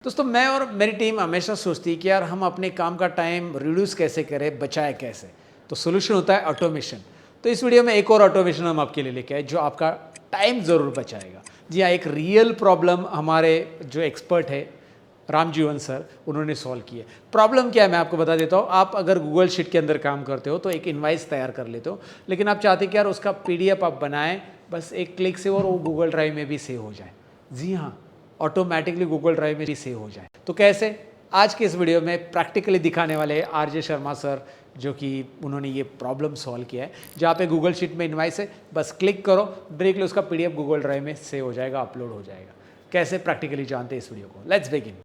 दोस्तों मैं और मेरी टीम हमेशा सोचती है कि यार हम अपने काम का टाइम रिड्यूस कैसे करें, बचाएं कैसे। तो सोल्यूशन होता है ऑटोमेशन। तो इस वीडियो में एक और ऑटोमेशन हम आपके लिए लेके आए जो आपका टाइम ज़रूर बचाएगा। जी हाँ, एक रियल प्रॉब्लम हमारे जो एक्सपर्ट है रामजीवन सर, उन्होंने सॉल्व की है। प्रॉब्लम क्या है मैं आपको बता देता हूँ। आप अगर गूगल शीट के अंदर काम करते हो तो एक इनवाइस तैयार कर लेते हो, लेकिन आप चाहते कि यार उसका पीडीएफ आप बनाएं बस एक क्लिक से और वो गूगल ड्राइव में भी सेव हो जाए। जी हाँ, ऑटोमेटिकली गूगल ड्राइव में भी सेव हो जाए। तो कैसे? आज के इस वीडियो में प्रैक्टिकली दिखाने वाले हैं आरजे शर्मा सर, जो कि उन्होंने ये प्रॉब्लम सॉल्व किया है। जहाँ पे गूगल शीट में इनवाइस है, बस क्लिक करो, डायरेक्टली उसका पीडीएफ गूगल ड्राइव में सेव हो जाएगा, अपलोड हो जाएगा। कैसे प्रैक्टिकली जानते हैं इस वीडियो को। Let's begin.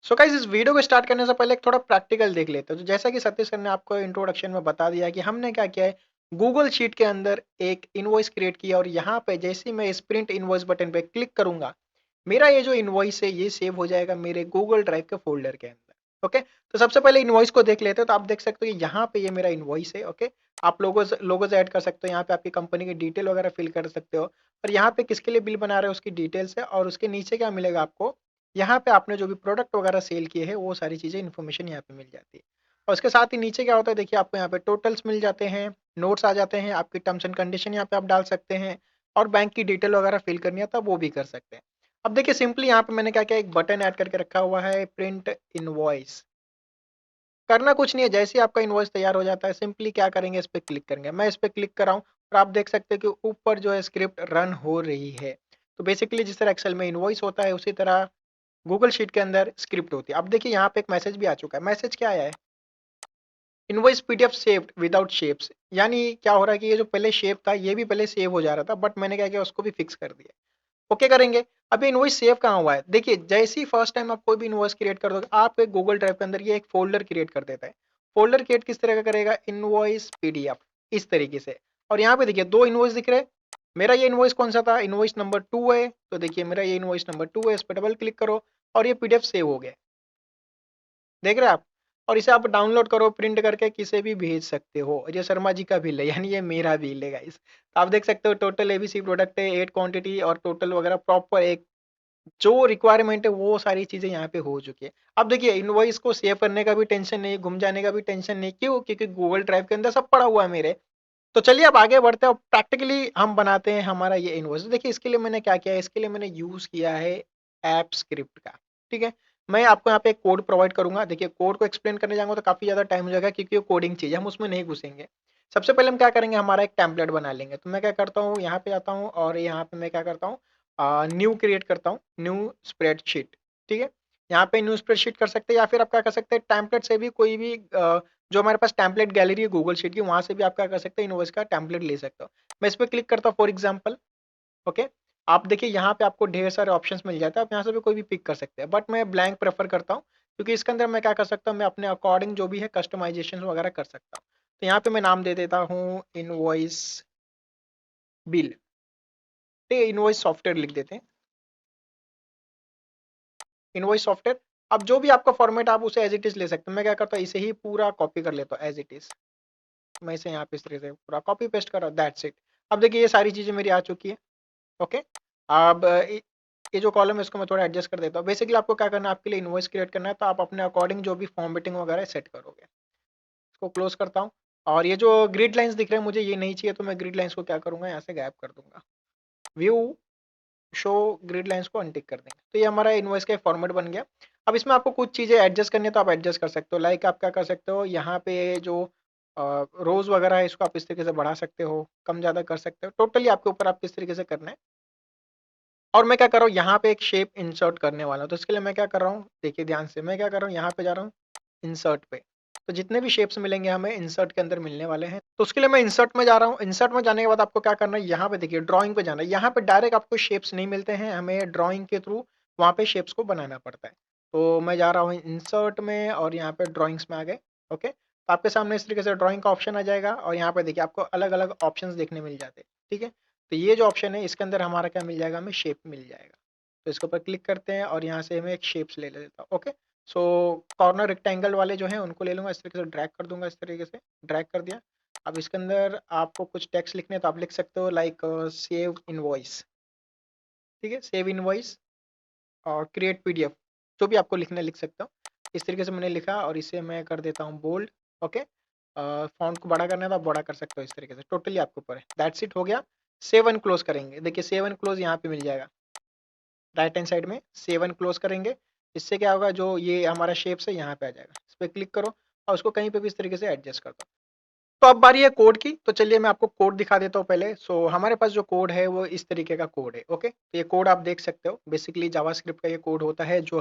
सो गाइस इस वीडियो को स्टार्ट करने से पहले एक थोड़ा प्रैक्टिकल देख लेते हैं। तो जैसा कि सतीश सर ने आपको इंट्रोडक्शन में बता दिया कि हमने क्या किया है, गूगल शीट के अंदर एक इनवॉइस क्रिएट किया और यहाँ पे जैसे ही मैं इस प्रिंट इनवॉइस बटन पे क्लिक करूंगा, मेरा ये जो इनवॉइस है ये सेव हो जाएगा मेरे गूगल ड्राइव के फोल्डर के अंदर। ओके, तो सबसे पहले इनवॉइस को देख लेते हैं। तो आप देख सकते हो कि यहाँ पे ये मेरा इनवॉइस है। ओके, आप लोगोज ऐड कर सकते हो, यहाँ पे आपकी कंपनी की डिटेल वगैरह फिल कर सकते हो और यहाँ पे किसके लिए बिल बना रहे हो उसकी डिटेल्स है और उसके नीचे क्या मिलेगा आपको, यहाँ पे आपने जो भी प्रोडक्ट वगैरह सेल किए हैं वो सारी चीज़ें इन्फॉर्मेशन यहाँ पे मिल जाती है। और उसके साथ ही नीचे क्या होता है, देखिए आपको यहाँ पे टोटल्स मिल जाते हैं, नोट्स आ जाते हैं, आपकी टर्म्स एंड कंडीशन यहाँ पे आप डाल सकते हैं और बैंक की डिटेल वगैरह फिल करनी है तो वो भी कर सकते हैं। अब देखिए सिंपली यहाँ पे मैंने क्या किया, एक बटन ऐड करके रखा हुआ है, प्रिंट इनवॉइस। करना कुछ नहीं है, जैसे ही आपका इनवॉइस तैयार हो जाता है सिंपली क्या करेंगे, इस पर क्लिक करेंगे। मैं इस पर क्लिक कर रहा हूँ और आप देख सकते हैं कि ऊपर जो है स्क्रिप्ट रन हो रही है। तो बेसिकली जिस तरह एक्सेल में इनवॉइस होता है उसी तरह गूगल शीट के अंदर स्क्रिप्ट होती है। अब देखिए यहाँ पे एक मैसेज भी आ चुका है। मैसेज क्या आया है, invoice PDF saved without shapes. यानी क्या हो रहा है कि ये जो पहले शेप था ये भी पहले सेव हो जा रहा था, बट मैंने क्या किया उसको भी फिक्स कर दिया। ओके करेंगे। अभी इनवॉइस सेव कहाँ हुआ है, देखिए जैसे ही फर्स्ट टाइम आप कोई भी इनवॉइस क्रिएट कर दोगे, आप एक गूगल ड्राइव के अंदर ये एक फोल्डर क्रिएट कर देता है। फोल्डर क्रिएट किस तरह का करेगा, इनवॉइस पीडीएफ, इस तरीके से। और यहाँ पे देखिए दो इनवॉइस दिख रहे हैं। मेरा ये इनवॉइस कौन सा था, इनवॉइस नंबर 2 है। तो देखिए मेरा ये इनवॉइस नंबर 2 है, इस पर डबल क्लिक करो और ये पीडीएफ सेव हो गया। देख रहे हैं आप। और इसे आप डाउनलोड करो, प्रिंट करके किसे भी भेज सकते हो। ये शर्मा जी का बिल है, यानी ये मेरा बिल है गाइस। तो आप देख सकते हो टोटल एबीसी प्रोडक्ट है, 8 क्वांटिटी और टोटल वगैरह प्रॉपर एक जो रिक्वायरमेंट है वो सारी चीजें यहाँ पे हो चुकी है। अब देखिए इनवॉइस को सेव करने का भी टेंशन नहीं, गुम जाने का भी टेंशन नहीं। क्यों? क्योंकि गूगल ड्राइव के अंदर सब पड़ा हुआ है मेरे। तो चलिए अब आगे बढ़ते हैं और प्रैक्टिकली हम बनाते हैं हमारा ये इनवॉइस। देखिए इसके लिए मैंने क्या किया है, इसके लिए मैंने यूज किया है ऐप स्क्रिप्ट का। ठीक है, मैं आपको यहाँ पे एक कोड प्रोवाइड करूंगा। देखिए कोड को एक्सप्लेन करने जाऊंगा तो काफी ज्यादा टाइम हो जाएगा क्योंकि वो कोडिंग चीज है, हम उसमें नहीं घुसेंगे। सबसे पहले हम क्या करेंगे, हमारा एक टेम्पलेट बना लेंगे। तो मैं क्या करता हूँ, यहाँ पे जाता हूँ और यहाँ पे मैं क्या करता हूँ, न्यू क्रिएट करता हूँ, न्यू स्प्रेडशीट। ठीक है, यहाँ पे न्यू स्प्रेडशीट कर सकते हैं या फिर आप क्या कर सकते हैं, टेम्पलेट से भी कोई भी जो हमारे पास टेम्पलेट गैलरी है गूगल शीट की, वहां से भी आप क्या कर सकते हैं, इनवॉइस का टेम्पलेट ले सकते हो। मैं इस पर क्लिक करता हूँ फॉर एग्जाम्पल। ओके, आप देखिए यहाँ पे आपको ढेर सारे ऑप्शंस मिल जाते हैं, आप यहाँ से भी कोई भी पिक कर सकते हैं, बट मैं ब्लैंक प्रेफर करता हूँ क्योंकि इसके अंदर मैं क्या कर सकता हूँ, मैं अपने अकॉर्डिंग जो भी है कस्टमाइजेशन वगैरह कर सकता हूँ। तो यहाँ पे मैं नाम दे देता हूँ इनवॉइस बिल, ठीक है, इनवॉइस सॉफ्टवेयर लिख देते हैं, इनवॉइस सॉफ्टवेयर। अब जो भी आपका फॉर्मेट आप उसे एज इट इज ले सकते हैं। मैं क्या करता हूँ, इसे ही पूरा कॉपी कर लेता हूँ एज इट इज। मैं इसे यहाँ पे इस तरीके से पूरा कॉपी पेस्ट कर रहा हूँ, दैट्स इट। अब देखिए ये सारी चीजें मेरी आ चुकी है। ओके, अब ये जो कॉलम है इसको मैं थोड़ा एडजस्ट कर देता हूँ। बेसिकली आपको क्या करना है, आपके लिए इनवॉइस क्रिएट करना है तो आप अपने अकॉर्डिंग जो भी फॉर्मेटिंग वगैरह सेट करोगे। इसको क्लोज करता हूँ और ये जो ग्रिड लाइंस दिख रहे हैं मुझे ये नहीं चाहिए, तो मैं ग्रिड लाइंस को क्या करूंगा, यहाँ से गायब कर दूंगा। व्यू शो ग्रिड लाइंस को अनटिक कर देंगे। तो ये हमारा इनवॉइस का फॉर्मेट बन गया। अब इसमें आपको कुछ चीज़ें एडजस्ट करनी है तो आप एडजस्ट कर सकते हो। लाइक आप क्या कर सकते हो, यहाँ पे जो रोज वगैरह है इसको आप इस तरीके से बढ़ा सकते हो, कम ज़्यादा कर सकते हो। टोटली आपके ऊपर आप किस तरीके से करना है। और मैं क्या कर रहा हूँ, यहाँ पे एक शेप इंसर्ट करने वाला हूँ। तो इसके लिए मैं क्या कर रहा हूँ, देखिए ध्यान से, मैं क्या कर रहा हूँ, यहाँ पे जा रहा हूँ इंसर्ट पे। तो जितने भी शेप्स मिलेंगे हमें इंसर्ट के अंदर मिलने वाले हैं। तो उसके लिए मैं इंसर्ट में जा रहा हूँ। इंसर्ट में जाने के बाद आपको क्या करना है, यहाँ पे देखिए ड्राइंग पे जाना है। यहाँ पे डायरेक्ट आपको शेप्स नहीं मिलते हैं, हमें ड्राइंग के थ्रू वहाँ पे शेप्स को बनाना पड़ता है। तो मैं जा रहा हूँ इंसर्ट में और यहाँ पे ड्राइंग्स में आ गए। ओके, तो आपके सामने इस तरीके से ड्राइंग का ऑप्शन आ जाएगा और यहाँ पे देखिए आपको अलग अलग ऑप्शन देखने मिल जाते हैं। ठीक है, तो ये जो ऑप्शन है इसके अंदर हमारा क्या मिल जाएगा, हमें शेप मिल जाएगा। तो इसके ऊपर क्लिक करते हैं और यहाँ से हमें एक शेप्स ले लेता हूँ। ओके, सो कॉर्नर रेक्टेंगल वाले जो हैं उनको ले लूँगा, इस तरीके से ड्रैग कर दूँगा, इस तरीके से ड्रैग कर दिया। अब इसके अंदर आपको कुछ टेक्स्ट लिखने हैं तो आप लिख सकते हो लाइक सेव इनवॉइस, ठीक है, सेव इनवॉइस और क्रिएट पीडीएफ, जो भी आपको लिखना है लिख सकते हो। इस तरीके से मैंने लिखा और इसे मैं कर देता हूँ बोल्ड। ओके, फॉन्ट को बड़ा करना है तो आप बड़ा कर सकते हो इस तरीके से, टोटली आपके ऊपर है। दैट्स इट, हो गया। सेव एंड क्लोज करेंगे, देखिए सेव एंड क्लोज यहाँ पे मिल जाएगा राइट हैंड साइड में, सेव एंड क्लोज करेंगे। इससे क्या होगा, जो ये हमारा शेप्स है यहाँ पे आ जाएगा, इस पर क्लिक करो और उसको कहीं पे भी इस तरीके से एडजस्ट कर दो। तो अब बारी है कोड की, तो चलिए मैं आपको कोड दिखा देता हूँ पहले। सो हमारे पास जो कोड है वो इस तरीके का कोड है। ओके, तो ये कोड आप देख सकते हो, बेसिकली जावास्क्रिप्ट का ये कोड होता है जो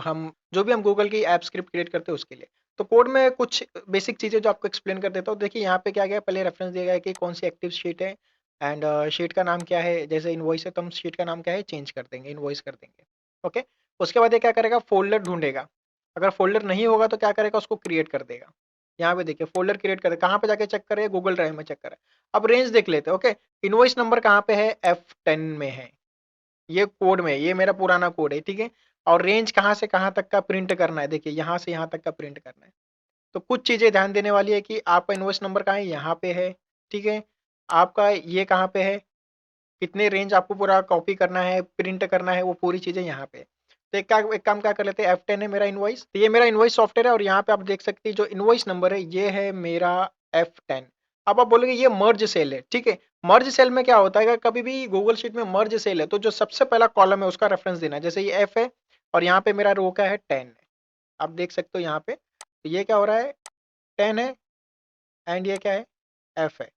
भी हम गूगल की ऐप स्क्रिप्ट क्रिएट करते हैं उसके लिए। तो कोड में कुछ बेसिक चीजें जो आपको एक्सप्लेन कर देता हूँ। देखिए यहाँ पे क्या गया, पहले रेफरेंस दिया गया है कि कौन सी एक्टिव शीट है एंड शीट का नाम क्या है। जैसे इनवॉइस है तो हम शीट का नाम क्या है चेंज कर देंगे, इनवॉइस कर देंगे। ओके, उसके बाद ये क्या करेगा, फोल्डर ढूंढेगा। अगर फोल्डर नहीं होगा तो क्या करेगा, उसको क्रिएट कर देगा। यहाँ पे देखिए फोल्डर क्रिएट करे, कहाँ पे जाके चेक करे, गूगल ड्राइव में चेक करे। अब रेंज देख लेते हैं। ओके, इनवॉइस नंबर कहाँ पे है, F10 में है, ये कोड में, ये मेरा पुराना कोड है, ठीक है। और रेंज कहाँ से कहाँ तक का प्रिंट करना है, देखिए यहाँ से यहाँ तक का प्रिंट करना है। तो कुछ चीजें ध्यान देने वाली है कि आपका इनवॉइस नंबर कहाँ है, यहाँ पे है, ठीक है। आपका ये कहाँ पे है, कितने रेंज आपको पूरा कॉपी करना है, प्रिंट करना है, वो पूरी चीजें यहाँ पे। तो एक काम क्या कर लेते हैं, F10 है मेरा इनवॉइस, तो ये मेरा इनवॉइस सॉफ्टवेयर है और यहाँ पे आप देख सकते हैं जो इनवॉइस नंबर है ये है मेरा F10। अब आप बोलोगे ये मर्ज सेल है, ठीक है। मर्ज सेल में क्या होता है, कभी भी गूगल शीट में मर्ज सेल है तो जो सबसे पहला कॉलम है उसका रेफरेंस देना है। जैसे ये F है और यहाँ पे मेरा रो का है 10 है, आप देख सकते हो यहाँ पे। तो ये क्या हो रहा है, 10 है एंड ये क्या है, F है,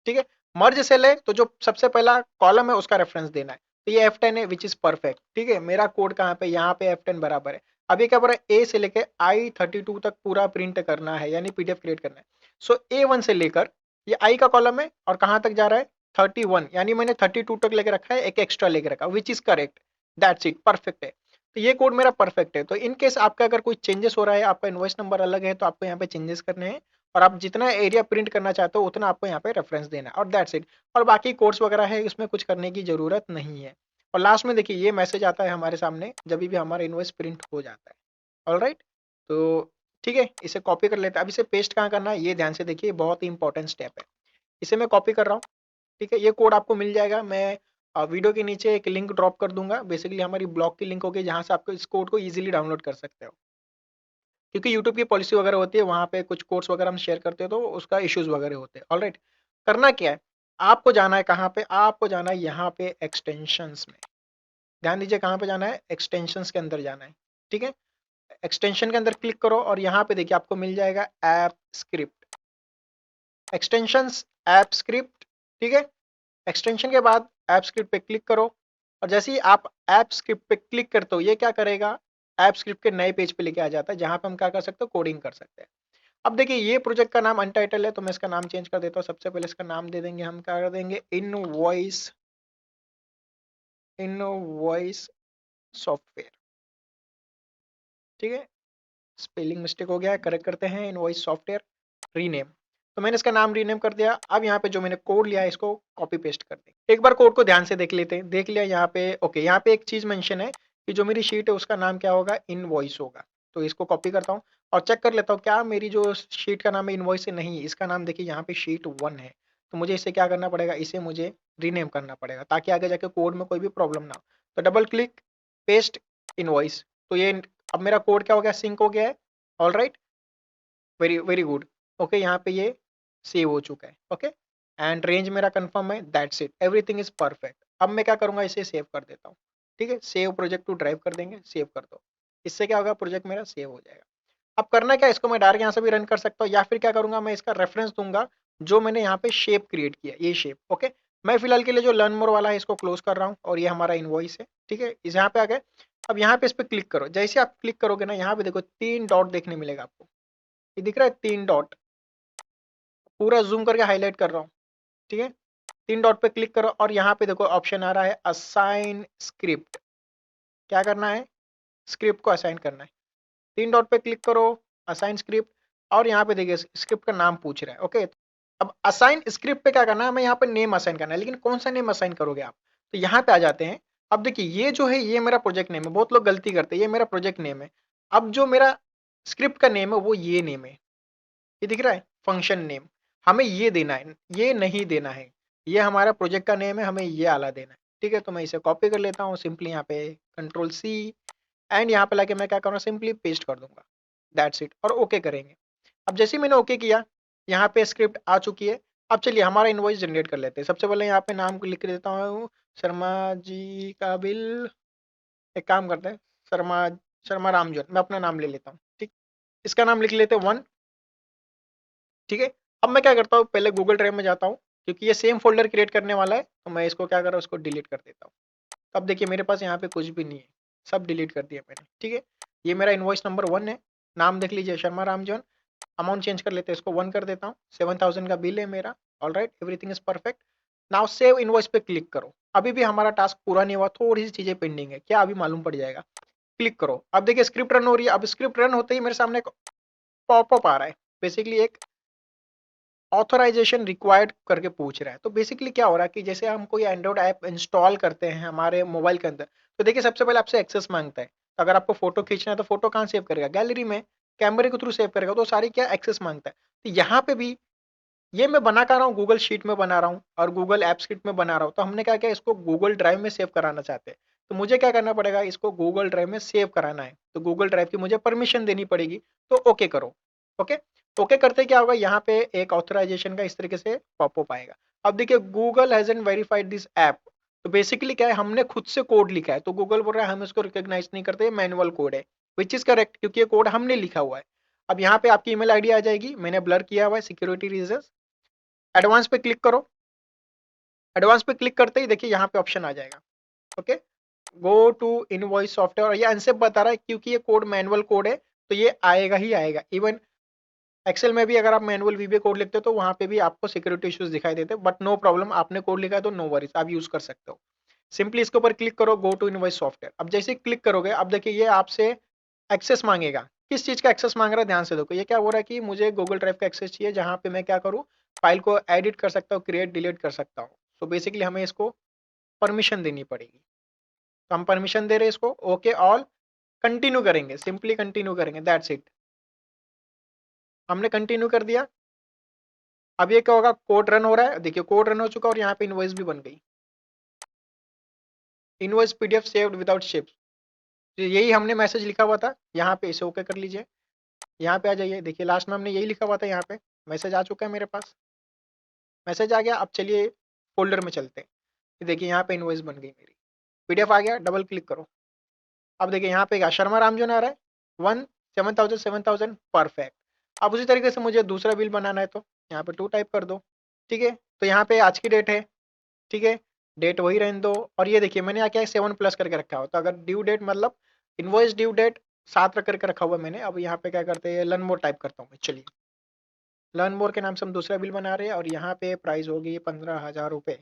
ठीक है। मर्ज सेल है तो जो सबसे पहला कॉलम है उसका रेफरेंस देना है। तो ये F10 है विच इज परफेक्ट, ठीक है। मेरा कोड कहाँ पे, यहाँ पे F10 बराबर है। अब ये क्या बोल रहा है, ए से लेकर I32 तक पूरा प्रिंट करना है, यानी पीडीएफ क्रिएट करना है। सो A1 से लेकर ये आई का कॉलम है और कहाँ तक जा रहा है 31, यानी मैंने 32 तक लेके रखा है, एक एक्स्ट्रा लेके रखा, which is correct. That's it, perfect है। तो ये कोड मेरा परफेक्ट है। तो इन केस आपका अगर कोई चेंजेस हो रहा है, आपका इनवॉइस नंबर अलग है, तो आपको यहाँ पे चेंजेस करने हैं और आप जितना एरिया प्रिंट करना चाहते हो उतना आपको यहाँ पे रेफरेंस देना है और दैट्स इट। और बाकी कोर्स वगैरह है, इसमें कुछ करने की जरूरत नहीं है। और लास्ट में देखिए ये मैसेज आता है हमारे सामने जब भी हमारा इनवॉइस प्रिंट हो जाता है। ऑलराइट, तो ठीक है, इसे कॉपी कर लेते हैं। अब इसे पेस्ट कहाँ करना है ये ध्यान से देखिए, बहुत ही इंपॉर्टेंट स्टेप है। इसे मैं कॉपी कर रहा हूँ, ठीक है। ये कोड आपको मिल जाएगा, मैं वीडियो के नीचे एक लिंक ड्रॉप कर दूंगा, बेसिकली हमारी ब्लॉग की लिंक होगी जहाँ से आपको इस कोड को ईजिली डाउनलोड कर सकते हो। क्योंकि यूट्यूब की पॉलिसी वगैरह होती है, वहाँ पे कुछ कोर्स वगैरह हम शेयर करते हैं तो उसका इश्यूज वगैरह होते हैं। ऑलराइट, करना क्या है, आपको जाना है कहाँ पे, आपको जाना है यहाँ पे एक्सटेंशंस में। ध्यान दीजिए कहाँ पे जाना है, एक्सटेंशंस के अंदर जाना है, ठीक है। एक्सटेंशन के अंदर क्लिक करो और यहाँ पे देखिए आपको मिल जाएगा app script, extensions app script, ठीक है। एक्सटेंशन के बाद ऐप स्क्रिप्ट पे क्लिक करो और जैसे ही आप ऐप स्क्रिप्ट पे क्लिक करते हो ये क्या करेगा, ऐप स्क्रिप्ट के नए पेज पे लेके आ जाता है जहां पे हम क्या कर सकते हो, कोडिंग कर सकते हैं। अब देखिए ये प्रोजेक्ट का नाम अनटाइटल है तो मैं इसका नाम चेंज कर देता हूँ। सबसे पहले इसका नाम दे देंगे, हम क्या कर देंगे, इनवॉइस सॉफ्टवेयर, ठीक है। स्पेलिंग मिस्टेक हो गया है, करेक्ट करते हैं, इनवॉइस सॉफ्टवेयर, रीनेम। तो मैंने इसका नाम रीनेम कर दिया। अब यहाँ पे जो मैंने कोड लिया है इसको कॉपी पेस्ट कर दें। एक बार कोड को ध्यान से देख लेते हैं, देख लिया यहाँ पे। ओके, यहाँ पे एक चीज मेंशन है कि जो मेरी शीट है उसका नाम क्या होगा, इनवॉइस होगा। तो इसको कॉपी करता हूँ और चेक कर लेता हूँ क्या मेरी जो शीट का नाम है इनवॉइस है, नहीं, इसका नाम देखिए यहाँ पे शीट 1 है। तो मुझे इसे क्या करना पड़ेगा, इसे मुझे रीनेम करना पड़ेगा ताकि आगे जाके कोड में कोई भी प्रॉब्लम ना हो। तो डबल क्लिक, पेस्ट इनवॉइस। तो ये अब मेरा कोड क्या हो गया, सिंक हो गया है। All right, very very good. Okay, यहाँ पे ये सेव हो चुका है। ओके, एंड रेंज मेरा कंफर्म है, that's it, everything is perfect. अब मैं क्या करूंगा, इसे सेव कर देता हूँ, ठीक है। सेव प्रोजेक्ट टू ड्राइव कर देंगे, सेव कर दो। इससे क्या होगा, प्रोजेक्ट मेरा सेव हो जाएगा। अब करना क्या, इसको मैं डायरेक्ट यहाँ से भी रन कर सकता हूँ या फिर क्या करूंगा, मैं इसका रेफरेंस दूंगा जो मैंने यहाँ पे शेप क्रिएट किया, ये शेप। ओके, मैं फिलहाल के लिए जो लर्न मोर वाला है इसको क्लोज कर रहा हूँ और ये हमारा इनवॉइस है, ठीक है। इस यहाँ पे आ गए। अब यहाँ पे इस पे क्लिक करो, जैसे आप क्लिक करोगे ना यहाँ पे देखो 3 डॉट देखने मिलेगा आपको, ये दिख रहा है 3 डॉट, पूरा जूम करके हाईलाइट कर रहा हूँ, ठीक है। 3 डॉट पे क्लिक करो और यहाँ पे देखो ऑप्शन आ रहा है असाइन स्क्रिप्ट। क्या करना है, स्क्रिप्ट को असाइन करना है। 3 डॉट पे क्लिक करो, असाइन स्क्रिप्ट, और यहाँ पे देखिए स्क्रिप्ट का नाम पूछ रहा है। ओके, अब असाइन स्क्रिप्ट पे क्या करना है, हमें यहाँ पे नेम असाइन करना है, लेकिन कौन सा नेम असाइन करोगे आप, तो यहाँ पे आ जाते हैं। अब देखिए ये जो है ये मेरा प्रोजेक्ट नेम है, बहुत लोग गलती करते हैं, ये मेरा प्रोजेक्ट नेम है। अब जो मेरा स्क्रिप्ट का नेम है वो ये नेम है, ये दिख रहा है फंक्शन नेम, हमें ये देना है, ये नहीं देना है, ये हमारा प्रोजेक्ट का नेम है, हमें ये आला देना है। ठीक है, तो मैं इसे कॉपी कर लेता हूँ सिंपली, यहाँ पे कंट्रोल सी एंड यहाँ पे लाके मैं क्या करूँगा, सिंपली पेस्ट कर दूंगा, दैट्स इट, और ओके करेंगे। अब जैसे ही मैंने ओके किया, यहाँ पे स्क्रिप्ट आ चुकी है। अब चलिए हमारा इनवॉइस जनरेट कर लेते हैं। सबसे पहले यहाँ पे नाम को लिख देता हूँ, शर्मा जी का बिल। एक काम करते हैं, शर्मा शर्मा रामजन, मैं अपना नाम ले लेता हूँ। ठीक, इसका नाम लिख लेते हैं 1। ठीक है, अब मैं क्या करता हूँ, पहले गूगल ड्राइव में जाता हूँ, क्योंकि ये सेम फोल्डर क्रिएट करने वाला है, तो मैं इसको क्या कर रहा हूँ, इसको डिलीट कर देता हूँ। अब देखिए मेरे पास यहाँ पे कुछ भी नहीं है, सब डिलीट कर दिया मैंने। ठीक है, ये मेरा इनवॉइस नंबर 1 है, नाम देख लीजिए शर्मा रामजन। अमाउंट चेंज कर लेते हैं, इसको 1 कर देता हूँ, 7000 का बिल है मेरा। All right, everything is perfect. Now save invoice पे क्लिक करो। अभी भी हमारा टास्क पूरा नहीं हुआ, थोड़ी सी चीजें पेंडिंग है, क्या अभी मालूम पड़ जाएगा। क्लिक करो, अब देखिए स्क्रिप्ट रन हो रही है। अब स्क्रिप्ट रन होते ही मेरे सामने पॉपअप आ रहा है, बेसिकली एक ऑथराइजेशन रिक्वायर्ड करके पूछ रहा है। तो बेसिकली क्या हो रहा है कि जैसे हम कोई एंड्रॉइड ऐप इंस्टॉल करते हैं हमारे मोबाइल के अंदर, तो देखिए सबसे पहले आपसे एक्सेस मांगता है। तो अगर आपको फोटो खींचना है तो फोटो कहाँ सेव करेगा, गैलरी में, कैमरे के थ्रू सेव करेगा, तो सारी क्या एक्सेस मांगता है। तो यहाँ पे भी ये मैं बना कर रहा हूँ, गूगल शीट में बना रहा हूँ और गूगल ऐप शीट में बना रहा हूँ। तो हमने क्या किया, इसको गूगल ड्राइव में सेव कराना चाहते हैं। तो मुझे क्या करना पड़ेगा, इसको गूगल ड्राइव में सेव कराना है, तो गूगल ड्राइव की मुझे परमिशन देनी पड़ेगी। तो ओके करो। ओके, ओके करते क्या होगा, यहाँ पे एक ऑथराइजेशन का इस तरीके से पॉपअप आएगा। अब देखिए Google hasn't verified this app. तो बेसिकली क्या है, हमने खुद से कोड लिखा है, तो गूगल बोल रहा है हम इसको रिकॉग्नाइज नहीं करते, मैनुअल कोड है, विच इज करेक्ट, क्योंकि ये कोड हमने लिखा हुआ है। अब यहाँ पे आपकी ईमेल आईडी आ जाएगी, मैंने ब्लर किया हुआ है सिक्योरिटी रीजंस। एडवांस पे क्लिक करो, एडवांस पे क्लिक करते ही देखिए यहाँ पे ऑप्शन आ जाएगा। Okay, go to invoice software, और ये अनसेफ बता रहा है क्योंकि ये कोड मैनुअल कोड है, तो ये आएगा ही आएगा। इवन एक्सेल में भी अगर आप मैनुअल वीबीए कोड लिखते हो तो वहां पे भी आपको सिक्योरिटी इश्यूज दिखाई देते हैं, बट नो प्रॉब्लम, आपने कोड लिखा है तो नो वरीज, आप यूज कर सकते हो। सिंपली इसके ऊपर क्लिक करो, गो टू इनवॉइस सॉफ्टवेयर। अब जैसे क्लिक करोगे, अब देखिए ये आपसे एक्सेस मांगेगा। किस चीज का एक्सेस मांग रहा है, ध्यान से देखो। ये क्या हो रहा है कि मुझे गूगल ड्राइव का एक्सेस चाहिए, जहां पे मैं क्या करूँ, फाइल को एडिट कर सकता हूँ, क्रिएट डिलीट कर सकता हूँ। तो बेसिकली हमें इसको परमिशन देनी पड़ेगी, तो हम परमिशन दे रहे हैं इसको। ओके, ऑल कंटिन्यू करेंगे, सिंपली कंटिन्यू करेंगे, दैट्स इट। हमने कंटिन्यू कर दिया। अब ये क्या होगा, कोड रन हो रहा है, देखिए कोड रन हो चुका और यहाँ पे इनवॉइस भी बन गई। Invoice PDF saved without ships, यही हमने मैसेज लिखा हुआ था, यहाँ पे इसे ओके कर लीजिए। यहाँ पे आ जाइए, देखिए लास्ट में हमने यही लिखा हुआ था, यहाँ पे मैसेज आ चुका है मेरे पास, मैसेज आ गया। अब चलिए फोल्डर में चलते हैं, देखिए यहाँ पे इनवॉइस बन गई मेरी, पीडीएफ आ गया, डबल क्लिक करो। अब देखिए यहाँ पे क्या, शर्मा रामजन आ रहा है, 7,000 परफेक्ट। अब उसी तरीके से मुझे दूसरा बिल बनाना है, तो यहाँ पे 2 टाइप कर दो। ठीक है, तो यहाँ पे आज की डेट है, ठीक है, डेट वही रहने दो। और ये देखिए मैंने यहाँ क्या है, 7 प्लस करके रखा हो, तो अगर ड्यू डेट मतलब इनवॉइस ड्यू डेट 7 रख करके रखा हुआ है मैंने। अब यहाँ पे क्या करते हैं, लर्न मोर टाइप करता हूँ मैं। चलिए, लर्न मोर के नाम से हम दूसरा बिल बना रहे हैं, और यहाँ पे प्राइस होगी 15,000 रुपये।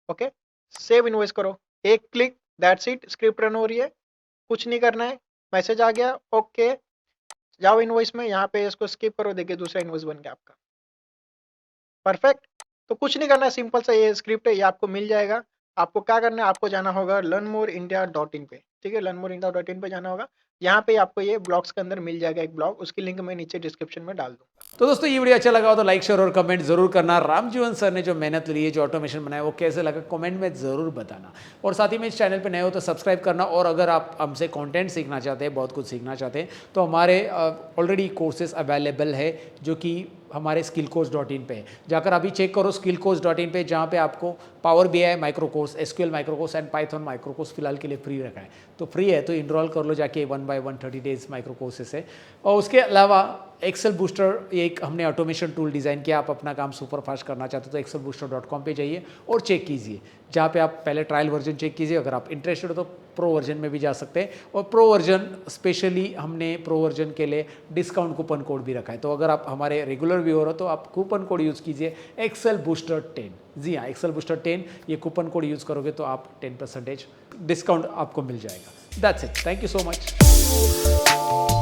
ओके, सेव इनवॉइस करो, एक click, that's it, script run हो रही है, कुछ नहीं करना है, मैसेज आ गया। ओके, जाओ इनवॉइस में, यहाँ पे इसको स्किप करो, देखिए दूसरा इनवॉइस बन गया आपका, परफेक्ट। तो कुछ नहीं करना है, सिंपल सा ये स्क्रिप्ट है, ये आपको मिल जाएगा। आपको क्या करना है, आपको जाना होगा learnmoreindia.in पे। ठीक है, learnmoreindia.in पे जाना होगा, यहाँ पे आपको ये ब्लॉग्स के अंदर मिल जाएगा एक ब्लॉग, उसकी लिंक मैं नीचे डिस्क्रिप्शन में डाल दूंगा। तो दोस्तों ये वीडियो अच्छा लगा हो तो लाइक शेयर और कमेंट जरूर करना। रामजीवन सर ने जो मेहनत ली है, जो ऑटोमेशन बनाया, वो कैसे लगा कमेंट में ज़रूर बताना। और साथ ही में इस चैनल पे नए हो तो सब्सक्राइब करना। और अगर आप हमसे कंटेंट सीखना चाहते हैं, बहुत कुछ सीखना चाहते हैं, तो हमारे ऑलरेडी कोर्सेज अवेलेबल है, जो कि हमारे skillcoach.in पे है। जाकर अभी चेक करो skillcoach.in पे, जहाँ पे आपको power BI micro course, SQL micro course and Python micro course फिलहाल के लिए फ्री रखा है। तो फ्री है, तो इनरोल कर लो जाके 1 by 1 30 डेज माइक्रो कोर्सेस है। और उसके अलावा एक्सेल बूस्टर, एक हमने ऑटोमेशन टूल डिज़ाइन किया। आप अपना काम सुपर फास्ट करना चाहते हो तो excelbooster.com पे जाइए और चेक कीजिए, जहाँ पे आप पहले ट्रायल वर्जन चेक कीजिए। अगर आप इंटरेस्टेड हो तो प्रो वर्जन में भी जा सकते हैं। और प्रो वर्जन स्पेशली हमने प्रो वर्जन के लिए डिस्काउंट कूपन कोड भी रखा है। तो अगर आप हमारे रेगुलर व्यूअर हो तो आप कूपन कोड यूज़ कीजिए excelbooster10। जी हाँ, excelbooster10, ये कूपन कोड यूज़ करोगे तो आप 10% डिस्काउंट आपको मिल जाएगा। That's it, thank you so much.